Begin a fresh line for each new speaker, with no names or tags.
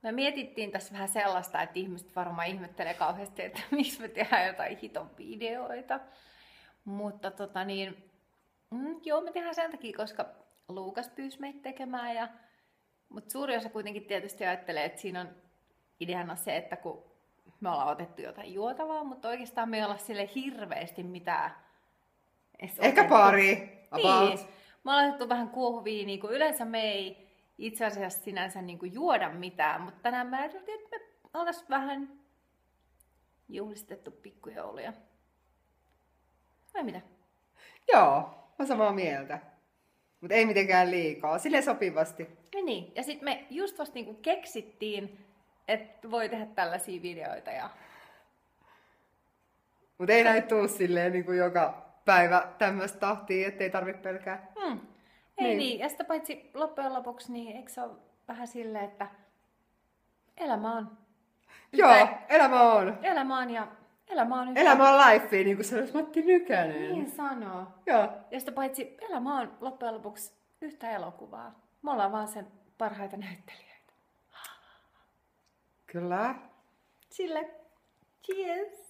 Me mietittiin tässä vähän sellaista, että ihmiset varmaan ihmettelee kauheasti, että miksi me tehdään jotain hiton videoita. Mutta joo, me tehdään sen takia, koska Luukas pyysi meitä tekemään. Mutta suuri osa kuitenkin tietysti ajattelee, että siinä on ideana se, että kun me ollaan otettu jotain juotavaa, mutta oikeastaan me ei olla sille hirveästi mitään.
Ehkä pari.
Niin. Me ollaan otettu vähän kuohuviiniä, kun yleensä me ei itse asiassa sinänsä niin kuin juoda mitään, mutta tänään mä ajattelin, että me oltaisiin vähän juhlistettu pikkujouluja. Vai mitä?
Joo, mä samaa mieltä. Mutta ei mitenkään liikaa, silleen sopivasti.
Niin, ja sitten me just vasta niinku keksittiin, että voi tehdä tällaisia videoita.
Mutta ei näin tuu silleen niin kuin joka päivä tämmöistä tahtia, ettei tarvitse pelkää.
Ei niin, ja sitä paitsi loppujen lopuksi, niin eikö se ole vähän silleen, että elämä on.
Joo, elämä on.
Elämä on ja elämä on yhtä.
Elämä on lifea, niin kuin sanoisi Matti Nykänen.
Niin sanoo.
Joo.
Ja sitä paitsi elämä on loppujen lopuksi yhtä elokuvaa. Me ollaan vaan sen parhaita näyttelijöitä.
Kyllä.
Sille. Cheers!